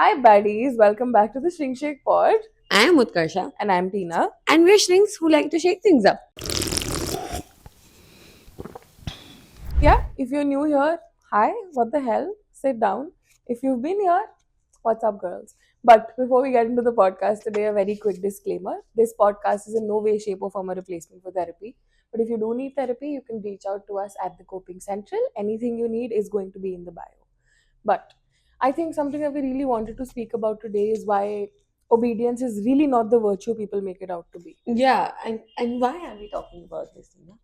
Hi, baddies. Welcome back to the Shrink Shake Pod. I am Utkarsha, And I'm Tina. and we're shrinks who like to shake things up. Yeah, if you're new here, hi, what the hell? Sit down. If you've been here, what's up, girls? But before we get into the podcast today, a very quick disclaimer. This podcast is in no way, shape, or form a replacement for therapy. But if you do need therapy, you can reach out to us at the Coping Central. Anything you need is going to be in the bio. But I think something that we really wanted to speak about today is why obedience is really not the virtue people make it out to be. Yeah, and why are we talking about this, Tina?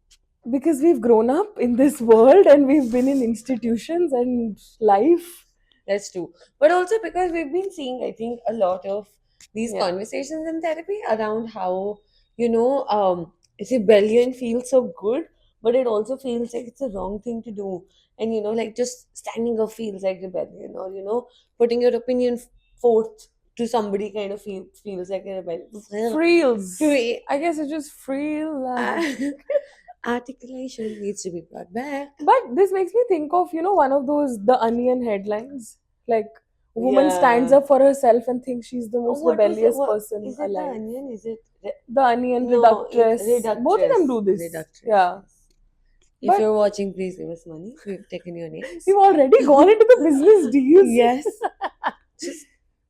Because we've grown up in this world and we've been in institutions and life. That's true. But also because we've been seeing, I think, a lot of these Yeah. conversations in therapy around how, rebellion feels so good, but it also feels like it's a wrong thing to do. And, like just standing up feels like rebellion, or, putting your opinion forth to somebody kind of feels like a rebellion. Frills. Free- I guess it's just frill. Articulation needs to be brought back. But this makes me think of, one of those The Onion headlines. Like, woman stands Yeah. up for herself and thinks she's the most What was it? rebellious What person is it? The alive. Onion? Is it? The Onion, No, it's Reductress. Both of them do this. Reductress. Yeah. If But- you're watching, please give us money. We've taken your names. We've already gone into the business deals. Yes. Just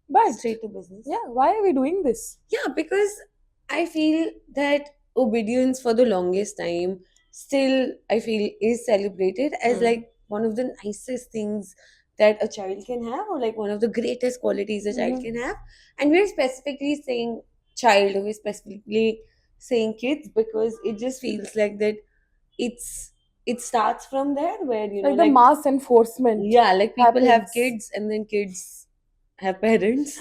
But straight to business. yeah, why are we doing this? Yeah, because I feel that obedience for the longest time still, I feel, is celebrated as like one of the nicest things that a child can have, or like one of the greatest qualities a child can have. And we're specifically saying child, or we're specifically saying kids, because it just feels like that it starts from there, where Like the mass enforcement. yeah, like people have happens. kids and then kids have parents.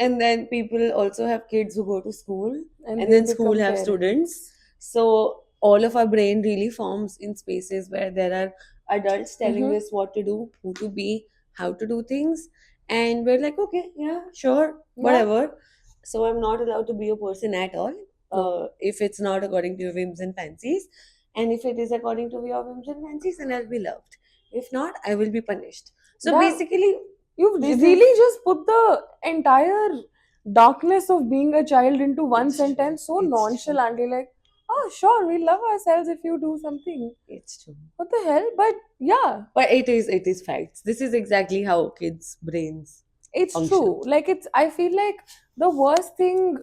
And then people also have kids who go to school, and they then school become have parents. students. So all of our brain really forms in spaces where there are adults telling us what to do, who to be, how to do things, and we're like, okay, yeah, sure, Yeah. whatever. So I'm not allowed to be a person at all, No. if it's not according to your whims and fancies. And if it is according to your whims and fancies, then I'll be loved. If not, I will be punished. So That- basically, You've this really is- just put the entire darkness of being a child into one It's true. sentence so It's nonchalantly, like, oh, sure, we love ourselves if you do something. it's true. What the hell? But yeah, But it is facts. This is exactly how kids' brains it's function. true. Like, I feel like the worst thing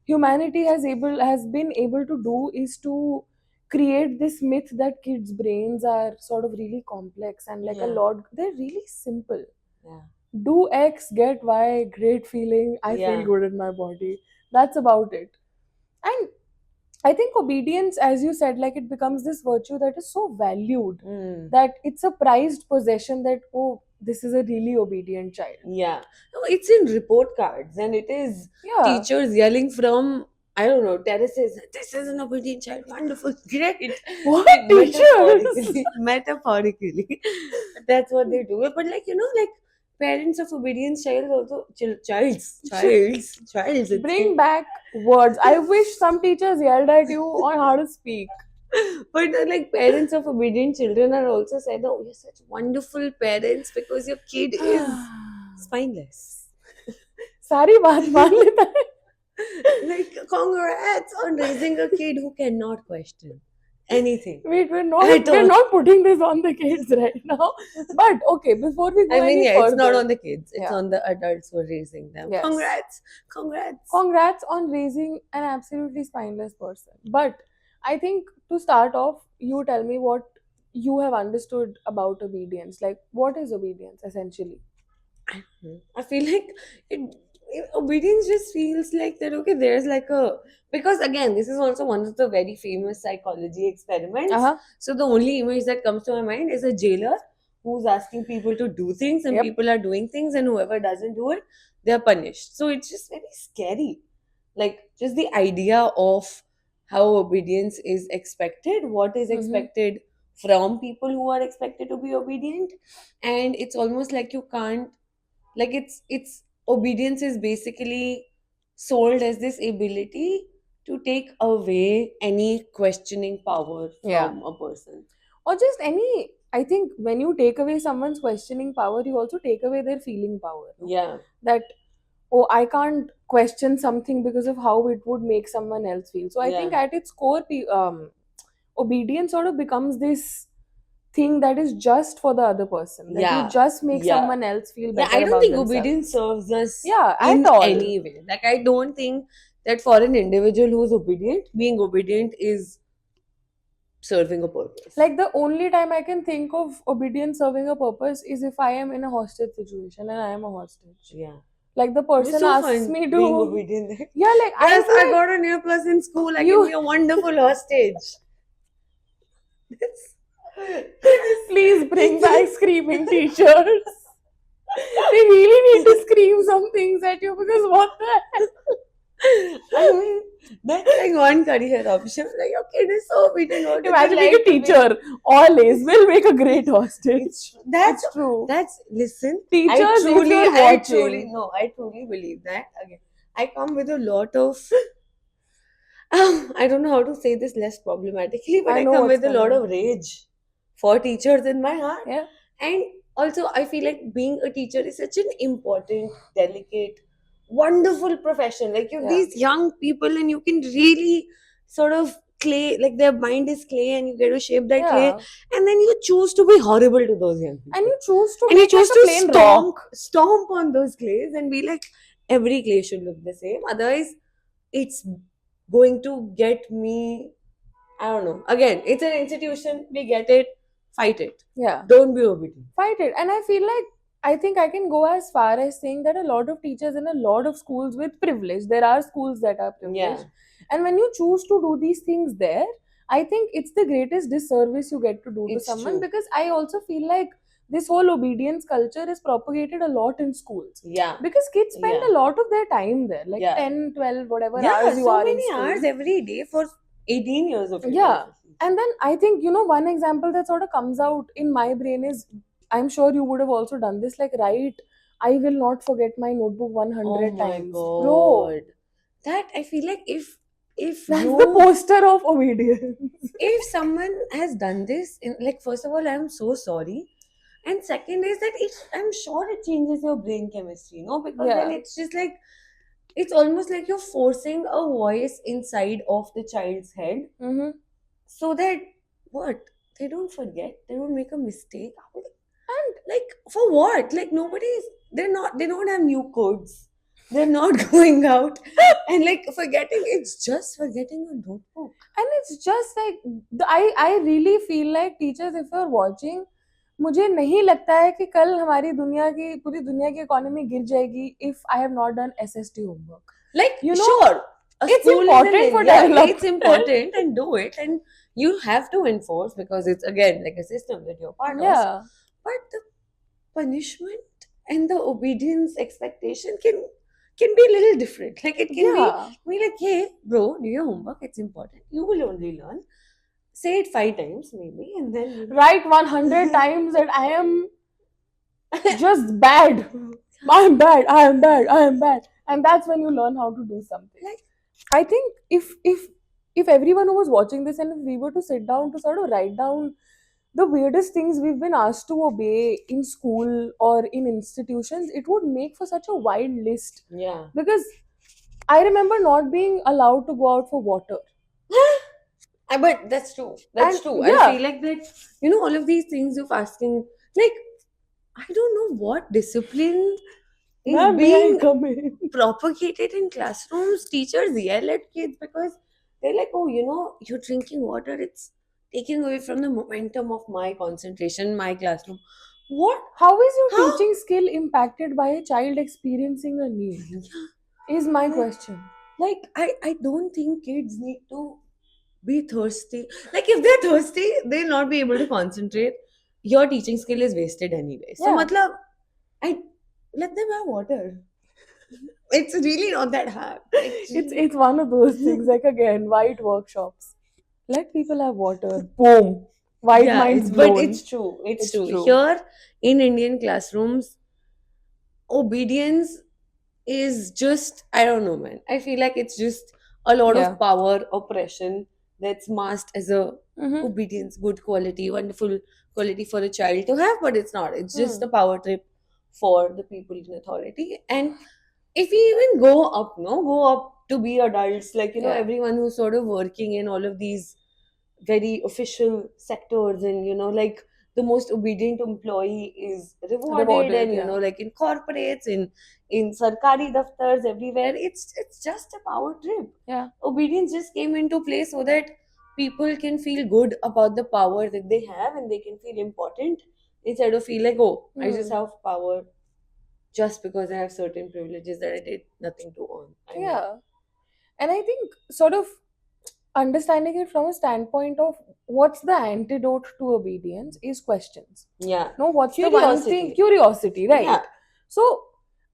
humanity has been able to do is to create this myth that kids' brains are sort of really complex and like a Yeah. lot. They're really simple. Yeah. Do X, get Y, great feeling, I Yeah. feel good in my body. That's about it. And I think obedience, as you said, like it becomes this virtue that is so valued that it's a prized possession that, oh, this is a really obedient child. Yeah. No, it's in report cards, and it is Yeah. teachers yelling from, I don't know, terraces. This is an obedient child. Wonderful. Great. What Metaphorically. Metaphorically. That's what they do. But like, like parents of obedient child also childs. It's Bring back words. I wish some teachers yelled at you on how to speak. But like parents of obedient children are also said, oh, you're such wonderful parents because your kid is spineless. सारी बात मान लेता है. Like, congrats on raising a kid who cannot question anything. Wait, we're At all. not putting this on the kids right now. But okay, before we go I mean, any yeah, further, it's not on the kids, it's Yeah. on the adults who are raising them. Yes. Congrats. Congrats on raising an absolutely spineless person. But I think to start off, you tell me what you have understood about obedience. Like, what is obedience essentially? I feel like obedience just feels like that, okay, there's like a, because again, this is also one of the very famous psychology experiments. So the only image that comes to my mind is a jailer who's asking people to do things, and Yep. people are doing things, and whoever doesn't do it, they're punished. So it's just very scary. Like, just the idea of how obedience is expected, what is Mhm. expected from people who are expected to be obedient. And it's almost like you can't, like, it's obedience is basically sold as this ability to take away any questioning power Yeah. from a person. Or just any I think when you take away someone's questioning power, you also take away their feeling power. No? Yeah. That, oh, I can't question something because of how it would make someone else feel. So I think Yeah. at its core, obedience sort of becomes this thing that is just for the other person. That you Yeah. just make Yeah. someone else feel Yeah, better I don't about think themselves. obedience serves us Yeah, in at all. any way. Like, I don't think that for an individual who's obedient, being obedient is serving a purpose. Like the only time I can think of obedience serving a purpose is if I am in a hostage situation and I am a hostage. Yeah. Like the It was person so asks fun me being to. obedient. Yeah, like I Yes, was I like, got an A plus in school. I can You- be a wonderful hostage. That's- please bring back screaming teachers. They really need to scream some things at you because what the hell? I mean, that's like one career option. Like, your kid is so obedient. What would you Imagine being like a to be? teacher. All A's will make a great hostage. It's that's It's true. listen. Teachers, I if truly, you're I watching. truly, no, I truly believe that. Again, I come with a lot of. I don't know how to say this less problematically, but I I know come what's with a lot coming. of rage for teachers in my heart. Yeah. And also, I feel like being a teacher is such an important, delicate, wonderful profession. Like, you have Yeah. these young people, and you can really sort of clay, like their mind is clay, and you get to shape that clay. Yeah. And then you choose to be horrible to those young people. And you choose to And you make choose like a to plain rock. stomp on those clays and be like, every clay should look the same. Otherwise, it's going to get me. I don't know. Again, it's an institution. We get it. Fight it. Yeah. Don't be obedient. Fight it. And I feel like I think I can go as far as saying that a lot of teachers in a lot of schools with privilege, there are schools that are privileged. Yeah. And when you choose to do these things there, I think it's the greatest disservice you get to do to It's someone, true. because I also feel like this whole obedience culture is propagated a lot in schools. Yeah. Because kids spend Yeah. a lot of their time there, like Yeah. 10, 12, whatever Yeah, hours you so are in many school. hours every day for 18 years of your Yeah. life. And then I think, one example that sort of comes out in my brain is, I'm sure you would have also done this, like, write, I will not forget my notebook 100 Oh my times. god. Bro, That I feel like if that's you the poster of obedience. if someone has done this, in like, first of all, I'm so sorry. And second is that I'm sure it changes your brain chemistry, because then Yeah. it's just like it's almost like you're forcing a voice inside of the child's head Mm-hmm. so that what? They don't forget, they don't make a mistake. And Like, for what? Like, they don't have new codes. They're not going out and like forgetting. It's just forgetting a notebook. it's just like, I really feel like teachers, if you're watching, मुझे नहीं लगता है कि कल हमारी पूरी दुनिया की इकोनॉमी गिर जाएगी if I have not done SST homework. Like, You know, sure, a it's school is important in for India, development. it's important, and do it, and you have to enforce because it's again like a system that you're part of. Yeah. But the punishment and the obedience expectation can be a little different. Like, it can Yeah. be like, hey, bro, do your homework. It's important. You will only learn. Say it 5 times maybe, and then Write 100 times that I am just bad. I am bad. I am bad. I am bad. And that's when you learn how to do something. Like, I think if everyone who was watching this, and if we were to sit down to sort of write down the weirdest things we've been asked to obey in school or in institutions, it would make for such a wide list. yeah. Because I remember not being allowed to go out for water. But that's true. That's And, true. yeah. I feel like that, all of these things you're asking, like, I don't know what discipline is Ma'am, may I being come in? propagated in classrooms. Teachers yell at kids because they're like, oh, you're drinking water, it's taking away from the momentum of my concentration in my classroom. What? How is your Huh? teaching skill impacted by a child experiencing a need? Is my question. Like, I don't think kids need to be thirsty. Like, if they're thirsty, they'll not be able to concentrate. Your teaching skill is wasted anyway. So, Yeah. matlab, I let them have water. It's really not that hard. It's one of those things, like, again, white workshops. Let people have water. Boom. White minds but blown. it's true. It's It's true. true. Here in Indian classrooms, obedience is just, I don't know, man. I feel like it's just a lot Yeah. of power, oppression that's masked as a Mhm. obedience, good quality, wonderful quality for a child to have, but it's not. It's just a power trip for the people in authority. And if we even go up to be adults, like, Yeah. everyone who's sort of working in all of these very official sectors, and like the most obedient employee is rewarded, and yeah. like in corporates, in sarkari daftars, everywhere, it's just a power trip. Yeah. Obedience just came into place so that people can feel good about the power that they have, and they can feel important, instead of feel like, oh, I just have power just because I have certain privileges that I did nothing to earn. I mean, Yeah. And I think sort of understanding it from a standpoint of what's the antidote to obedience is questions. yeah, No, what's the one thing? curiosity. Curiosity, right? Yeah. So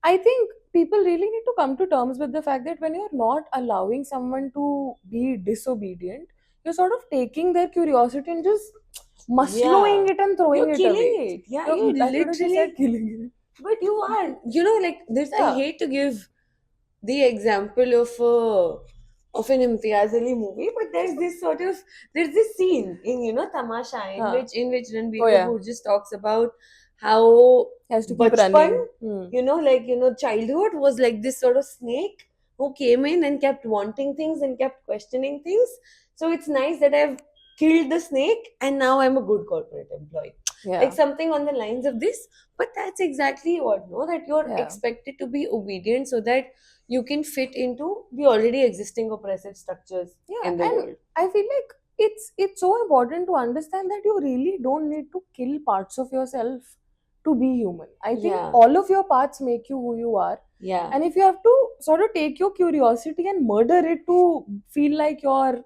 I think people really need to come to terms with the fact that when you're not allowing someone to be disobedient, you're sort of taking their curiosity and just muscling it and throwing You're it killing away. it. Yeah, You're- you I should have just said literally. killing it. But you are, like this. I Yeah. hate to give the example of an Imtiaz Ali movie, but there's this scene in Tamasha, in Huh. which Ranbir Oh, yeah. Kapoor just talks about how He has to keep Bachpan, running. childhood was like this sort of snake who came in and kept wanting things and kept questioning things. So it's nice that I've killed the snake and now I'm a good corporate employee. Yeah. Like something on the lines of this. But that's exactly what, no, that you're Yeah. expected to be obedient so that you can fit into the already existing oppressive structures Yeah, in the and world. I feel like it's so important to understand that you really don't need to kill parts of yourself to be human. I think Yeah. all of your parts make you who you are. Yeah. And if you have to sort of take your curiosity and murder it to feel like you're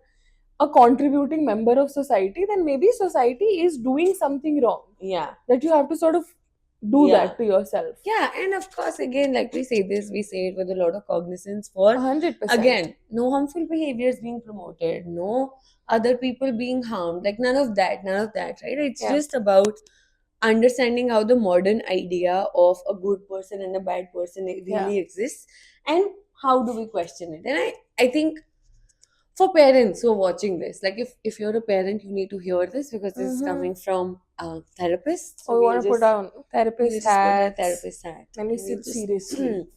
a contributing member of society, then maybe society is doing something wrong. Yeah. That you have to sort of do Yeah. that to yourself. Yeah, and of course, again, like we say it with a lot of cognizance for 100%. again, no harmful behaviors being promoted, no other people being harmed, like none of that, right? It's Yeah. just about understanding how the modern idea of a good person and a bad person really exists, and how do we question it. And I think for parents who are watching this, like if you're a parent, you need to hear this because this is coming from a therapist. So we want to put down we'll therapist just put a hats. therapist hat. Let me and we'll sit just- seriously.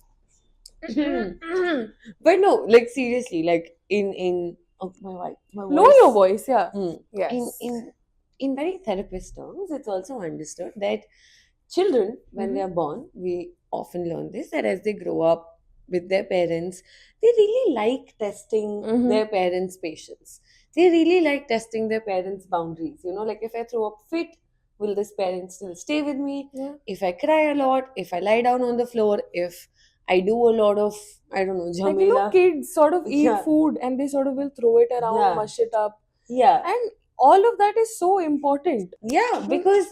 But no, like seriously, like in oh, my Know voice. your voice, yeah. Mm. Yes. In very therapist terms, it's also understood that children, when they are born, we often learn this, that as they grow up with their parents, they really like testing their parents' patience. They really like testing their parents' boundaries. Like if I throw up fit, will this parent still stay with me? Yeah. If I cry a lot, if I lie down on the floor, if I do a lot of, I don't know, Like, jhamela. kids sort of eat Yeah. food and they sort of will throw it around, Yeah. mush it up. Yeah. And all of that is so important. Yeah, because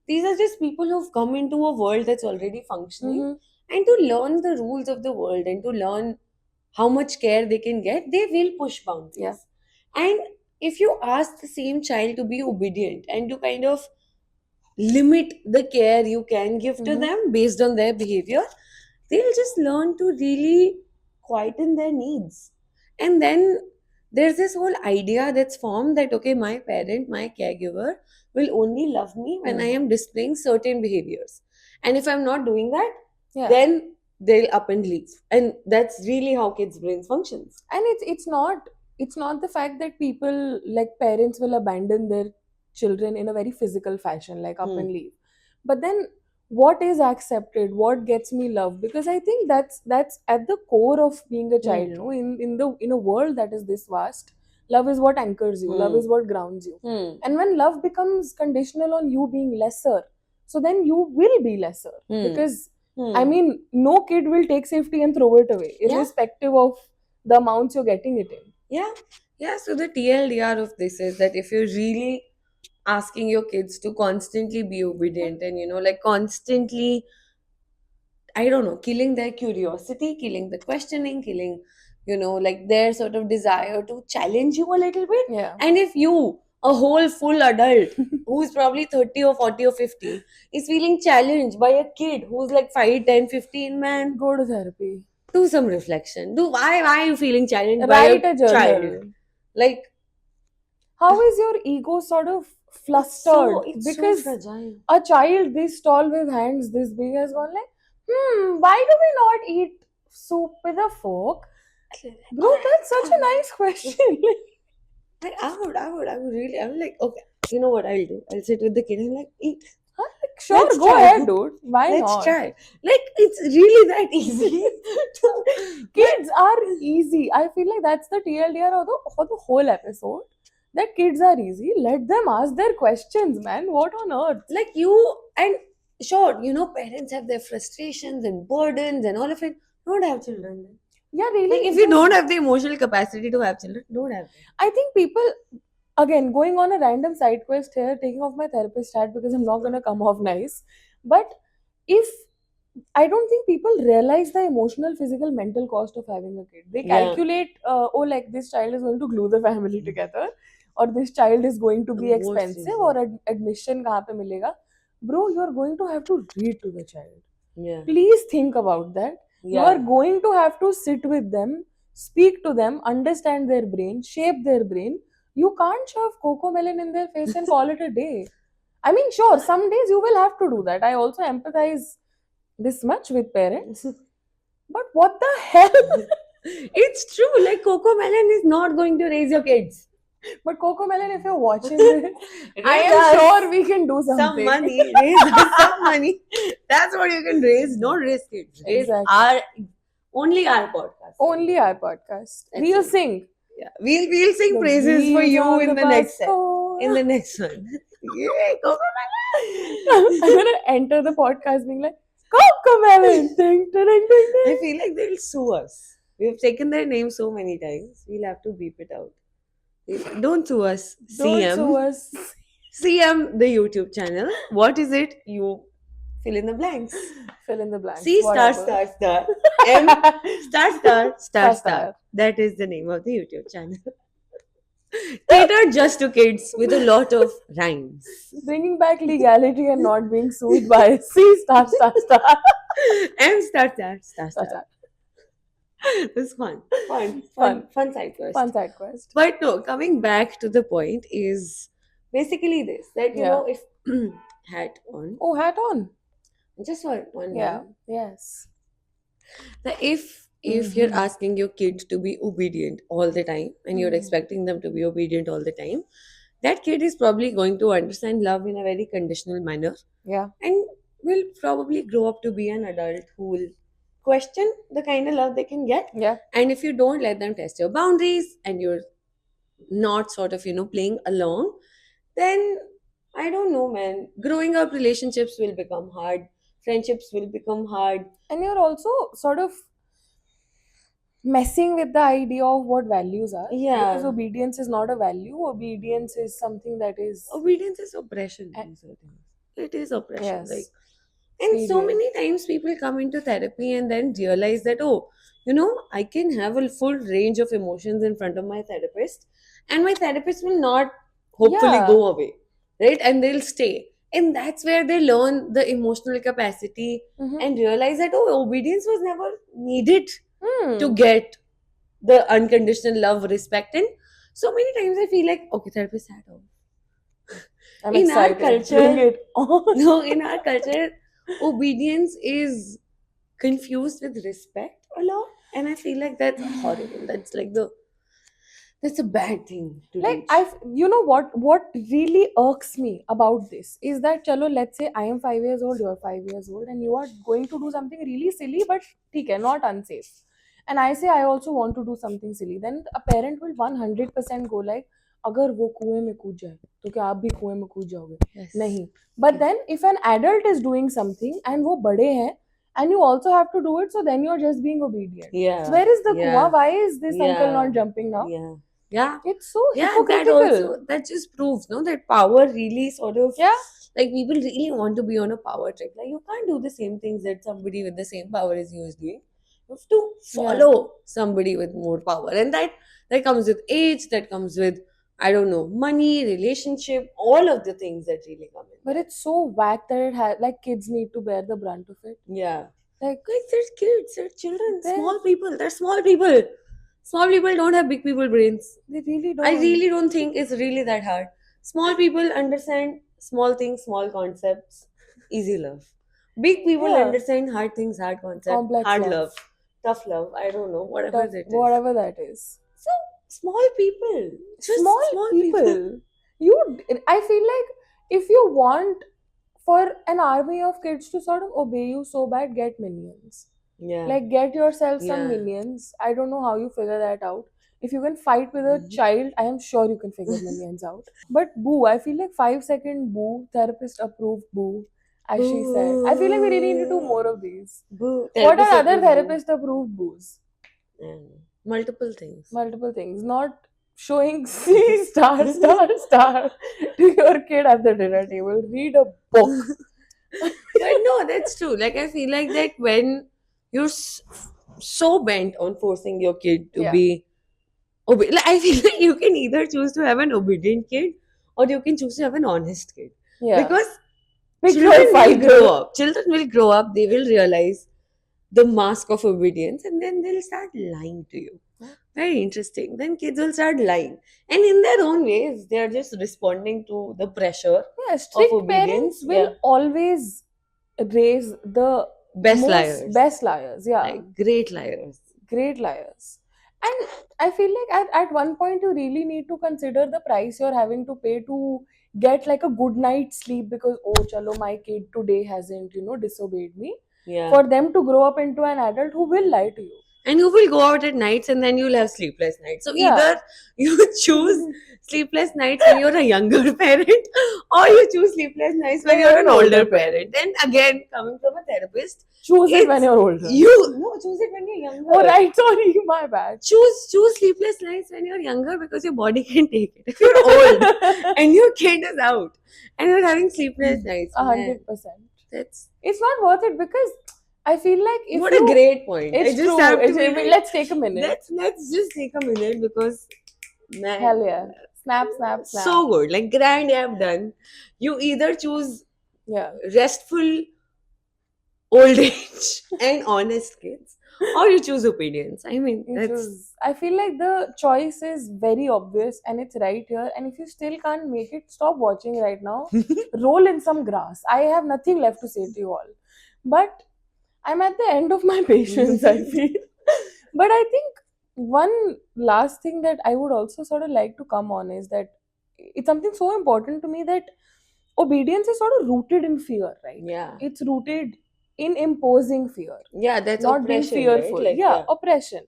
these are just people who've come into a world that's already functioning, Mhm. and to learn the rules of the world and to learn how much care they can get, they will push boundaries. Yeah. And if you ask the same child to be obedient and to kind of limit the care you can give to Mhm. them based on their behavior, they'll just learn to really quieten their needs. And then there's this whole idea that's formed that, okay, my parent, my caregiver will only love me when I am displaying certain behaviors. And if I'm not doing that, Yeah. then they'll up and leave. And that's really how kids' brains functions. And it's not the fact that people, like parents, will abandon their children in a very physical fashion, like up and leave. But then what is accepted, what gets me love? Because I think that's at the core of being a child. No, in a world that is this vast, love is what anchors you, love is what grounds you. And when love becomes conditional on you being lesser, so then you will be lesser. Because I mean, no kid will take safety and throw it away, irrespective of the amounts you're getting it in. Yeah. So the TLDR of this is that if you're really asking your kids to constantly be obedient and like constantly, I don't know, killing their curiosity, killing the questioning, killing like their sort of desire to challenge you a little bit. Yeah. And if you, a whole full adult who's probably 30 or 40 or 50, is feeling challenged by a kid who's like 5, 10, 15, man, Go to therapy. do some reflection. Why are you feeling challenged Write by a journal. child? Like, how is your ego sort of flustered It's because so fragile. a child this tall with hands this big has gone like, why do we not eat soup with a fork? Bro, that's such a nice question. Like, I would really, I would like, okay, you know what I'll do? I'll sit with the kid and like, eat. Huh? Like, sure, Let's go try. ahead, dude. Why Let's not? try. Like, it's really that easy. Kids are easy. I feel like that's the TLDR of the whole episode. That kids are easy. Let them ask their questions, man. What on earth? Like you, and sure, you know, parents have their frustrations and burdens and all of it. Don't have children. Then. Yeah, really. Like, if you just- don't have the emotional capacity to have children, don't have them. I think people, again, going on a random side quest here, taking off my therapist hat because I'm not gonna come off nice. But if I don't think people realize the emotional, physical, mental cost of having a kid. They Yeah. calculate, oh, like this child is going to glue the family together, or this child is going to be Most expensive, easy. or admission kahan pe milega. Bro, you're going to have to read to the child. Yeah. Please think about that. You Yeah. are going to have to sit with them, speak to them, understand their brain, shape their brain. You can't shove cocoa melon in their face and call it a day. I mean, sure, some days you will have to do that. I also empathize this much with parents. But what the hell? It's true. Like, Coco Melon is not going to raise your kids. But Coco Melon, if you're watching this, I Raise am us sure we can do something. some money. Raise us some money. That's what you can raise. Don't raise kids. Raise Exactly. only our podcast. Only our podcast. That's We'll it. sing. Yeah, we'll sing The praises for wheels you on in the bus next set. go In the next one. Yay, Coco Melon. I'm gonna enter the podcast being like, Coco Melon! Ding, ding, ding, ding, I ding. feel like they'll sue us. We've taken their name so many times. We'll have to beep it out. Don't sue us. Don't CM. sue us. CM, the YouTube channel. What is it? You fill in the blanks. Fill in the blanks. C star whatever. star star. M star star star Star. star. That is the name of the YouTube channel. Catered just to kids with a lot of rhymes. Bringing back legality and not being sued by C star star star. M star star star Star, star. star. It's fun side quest. Fun side quest. But no, coming back to the point is basically this that you Yeah. know if hat on Oh, hat on. just for one Yeah. minute, Yes. that if you're Mhm. asking your kid to be obedient all the time and you're Mhm. expecting them to be obedient all the time, that kid is probably going to understand love in a very conditional manner Yeah. and will probably grow up to be an adult who will question the kind of love they can get. Yeah. And if you don't let them test your boundaries and you're not sort of, you know, playing along, then I don't know, man. Growing up, relationships will become hard, friendships will become hard. And you're also sort of messing with the idea of what values are. Yeah. Because obedience is not a value. Obedience is something that is. Obedience is oppression. And- these are things. It is oppression. Yes. Like, and so Period. many times people come into therapy and then realize that, oh, you know, I can have a full range of emotions in front of my therapist, and my therapist will not hopefully Yeah. go away, right? And they'll stay. And that's where they learn the emotional capacity Mhm. and realize that, oh, obedience was never needed Hmm. to get the unconditional love, respect. And so many times I feel like, okay, therapist hat off. I'm in our excited. culture- Bring it on. No, in our culture, obedience is confused with respect a lot. And I feel like that's horrible. That's like that's a bad thing to Like teach. you know what really irks me about this is that chalo, let's say I am 5 years old, you're 5 years old, and you are going to do something really silly but theek hai, not unsafe, and I say I also want to do something silly, then a parent will 100% go like, अगर वो कुएं में कूद जाए तो क्या आप भी कुएं में कूद जाओगे? Yes. नहीं. But then if an adult is doing something and वो बड़े हैं and you also have to do it, so then you're just being obedient. Yeah. Where is the Yeah. kuwa? Why is this uncle Yeah. not jumping now? Yeah. Yeah. It's so Yeah, that hypocritical. also that just proves no that power really sort of Yeah. like people really want to be on a power trip. Like you can't do the same things that somebody with the same power as you is doing. You have to follow somebody with more power, and that comes with age. That comes with I don't know money, relationship, all of the things that really come in. But it's so whack that it has like kids need to bear the brunt of it. Yeah, Like like there's kids, there's children, They're- small people. They're small people. Small people don't have big people brains. they really don't. I really don't think it's really that hard Small people understand small things, small concepts, easy love. Big people Yeah. understand hard things, hard concepts, Complex hard love. love, tough love. I don't know, whatever Tough, that is. whatever that is. So small people, Small just small people. people. I feel like if you want for an army of kids to sort of obey you so bad, get minions. Yeah. Like, get yourself some Yeah. minions. I don't know how you figure that out. If you can fight with a Mhm. child, I am sure you can figure minions out. But boo, I feel like 5 second boo, therapist approved boo, as she said. I feel like we really need to do more of these. Boo. What Therapist are other approved boo. therapist approved boos? And multiple things. Multiple things. Not showing C star to your kid at the dinner table. Read a book. But no, that's true. Like, I feel like that when you're so bent on forcing your kid to Yeah. be like, I feel like you can either choose to have an obedient kid or you can choose to have an honest kid. Yeah. Because Pick children your will fighter. grow up. Children will grow up, they will realize the mask of obedience and then they'll start lying to you. Very interesting. Then kids will start lying. And in their own ways, they're just responding to the pressure. Yeah, strict obedience, parents will yeah. always raise the Best most liars. best liars. Yeah, Like, great liars. great liars. And I feel like at one point you really need to consider the price you're having to pay to get like a good night's sleep because oh chalo my kid today hasn't disobeyed me. Yeah. For them to grow up into an adult who will lie to you. And you will go out at nights and then you'll have sleepless nights. So Yeah. either you choose sleepless nights when you're a younger parent or you choose sleepless nights when you're an older parent. And again, coming from a therapist, Choose it when it's- you're older. choose it when you're younger. Oh right, sorry, my bad. Choose sleepless nights when you're younger because your body can take it. If you're old and your kid is out and you're having sleepless nights, man, 100%. that's It's not worth it because I feel like if what you, a great point. it's I just true. have to It's- be like, let's take a minute. let's just take a minute because man, Hell yeah. Snap, snap, snap. so good. Like, grand you have done. You either choose yeah. restful old age and honest kids, or you choose obedience. I mean, You that's choose. I feel like the choice is very obvious and it's right here. And if you still can't make it, stop watching right now. Roll in some grass. I have nothing left to say to you all. But I'm at the end of my patience, I feel. But I think one last thing that I would also sort of like to come on is that it's something so important to me that obedience is sort of rooted in fear, right? yeah, It's rooted in imposing fear, yeah. That's not being oppression, fearful. right? Like, yeah, oppression.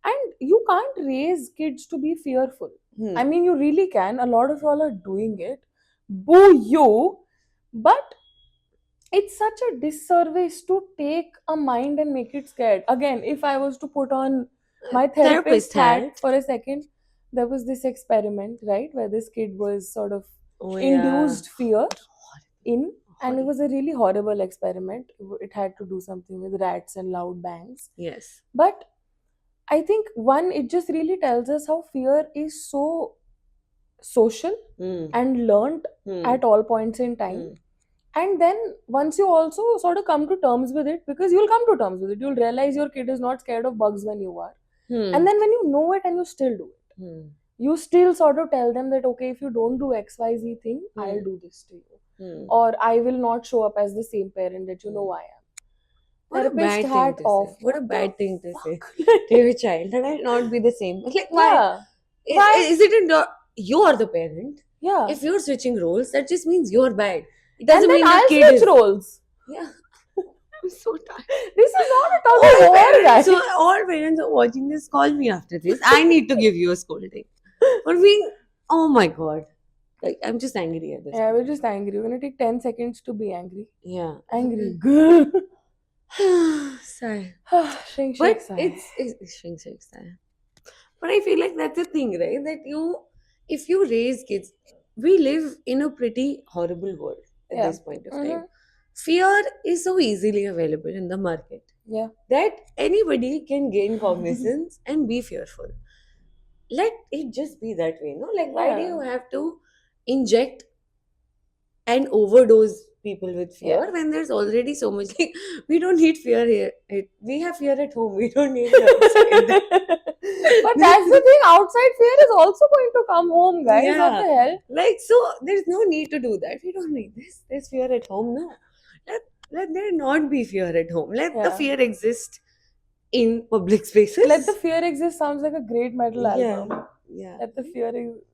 And you can't raise kids to be fearful. Hmm. I mean, you really can. A lot of y'all are doing it. Boo you. But it's such a disservice to take a mind and make it scared. Again, if I was to put on my therapist hat for a second, there was this experiment, right, where this kid was sort of Oh, induced fear in, and it Horrible. was a really horrible experiment. It had to do something with rats and loud bangs. Yes. But I think one, it just really tells us how fear is so social Hmm. and learnt Hmm. at all points in time. Hmm. And then once you also sort of come to terms with it, because you'll come to terms with it, you'll realize your kid is not scared of bugs when you are. Hmm. And then when you know it and you still do it, Hmm. you still sort of tell them that, okay, if you don't do XYZ thing, I'll Hmm. do this to you. Hmm. Or I will not show up as the same parent that you know I am. What a Therapist bad hat thing to off. say. What a What bad the thing to say fuck? to your child. That I'll not be the same. Like, why? Yeah. Why? Is it in you are the parent? Yeah. If you're switching roles, that just means you're bad. It And doesn't then mean the I'll kid switch is. roles. Yeah. I'm so tired. This is not a tug of war, guys. So all parents are watching this, call me after this. I need to give you a scolding. For being, oh my god. Like, I'm just angry at this. Yeah, point. we're just angry. We're gonna take 10 seconds to be angry. Yeah. Angry. Sigh. Shrink, But shake, sigh. it's shrink, shake, sigh. But I feel like that's the thing, right? That if you raise kids, we live in a pretty horrible world at Yeah. this point of time. Mhm. Fear is so easily available in the market Yeah. that anybody can gain cognizance and be fearful. Let it just be that way, no? Like, why do Yeah. you have to inject and overdose people with fear when there's already so much. Like, we don't need fear here. We have fear at home. We don't need it outside. But that's the thing. Outside fear is also going to come home, guys. What Yeah. the hell? Like, so there's no need to do that. We don't need this. There's fear at home. No. Let there not be fear at home. Let the Yeah. fear exist in public spaces. Let the fear exist sounds like a great metal Yeah. album. Yeah. Let the fear exist.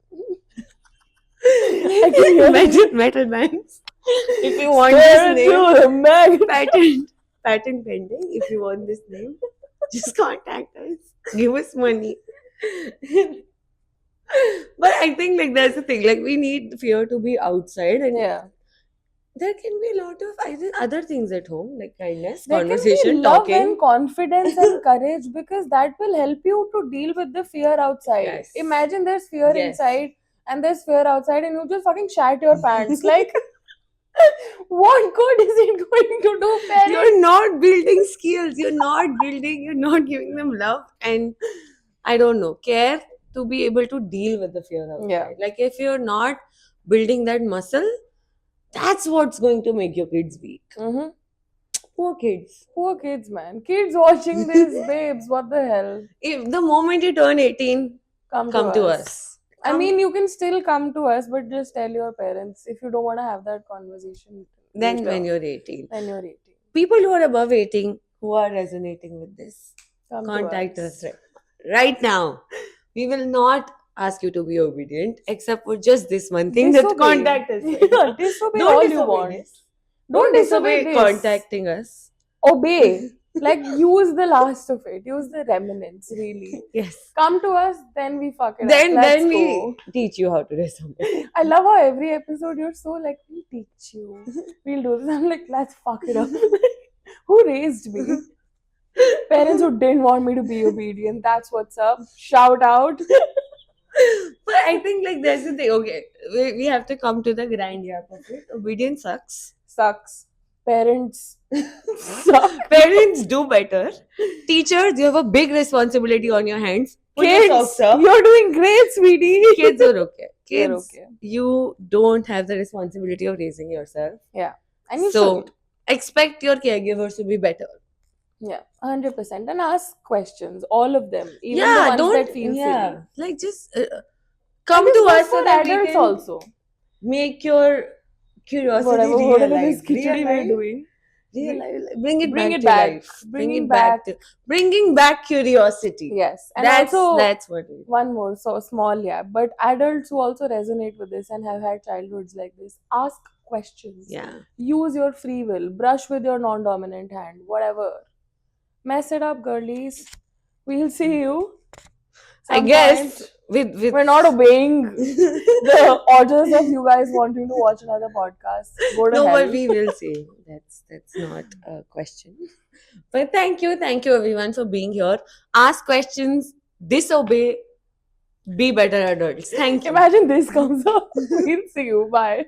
I can hear metal bands. If you want this name, patent pending. If you want this name, just contact us. Give us money. But I think like that's the thing. Like we need fear to be outside, and Yeah. there can be a lot of other things at home, like kindness, There can be conversation, love talking. and confidence and courage, because that will help you to deal with the fear outside. Yes. Imagine there's fear Yes. inside and there's fear outside, and you just fucking shat your pants. Like, what good is it going to do, parents? You're not building skills. You're not giving them love and I don't know, care to be able to deal with the fear outside. Yeah. Like if you're not building that muscle, that's what's going to make your kids weak. Mm-hmm. Poor kids. Poor kids, man. Kids watching this, babes. What the hell? If the moment you turn 18, Come to us. I mean, you can still come to us, but just tell your parents if you don't want to have that conversation. Then later. when you're 18. When you're 18. People who are above 18 who are resonating with this, Come to contact us right now. We will not ask you to be obedient except for just this one thing, that Disobey. contact us. Right now. Disobey Don't all you disobey want. this. Don't disobey this. contacting us. Obey. Like, use the last of it. Use the remnants, really. Yes. Come to us, then we fuck it Then up. Let's we go. teach you how to disobey. I love how every episode you're so like, we'll teach you. We'll do this. I'm like, let's fuck it up. Who raised me? Parents who didn't want me to be obedient. That's what's up. Shout out. But I think like that's the thing. Okay, we have to come to the grand yap of it. Obedience sucks. Sucks. Parents suck. Parents do better. Teachers, you have a big responsibility on your hands. Put your Kids, socks up. you're doing great, sweetie. Kids are okay. You're Kids, okay. you don't have the responsibility of raising yourself. And you So should. expect your caregivers to be better. Yeah, 100%. And ask questions, all of them. Even the ones that feel silly. Like just come And to it's good us so for that we adults can also. make your curiosity Whatever realize. this khichdi we're doing. Bring it Bring back it to back. life. Bringing Bringing back curiosity. Yes. And That's also, what we one more, so small, yeah. But adults who also resonate with this and have had childhoods like this, ask questions. Yeah. Use your free will. Brush with your non-dominant hand. Whatever. Mess it up, girlies. We'll see you. I some guess point. with We're not obeying the orders of you guys wanting to watch another podcast. Go to no, hell. but we will see. That's not a question. But thank you everyone for being here. Ask questions, disobey, be better adults. Thank you. Imagine this comes up. We'll see you. Bye.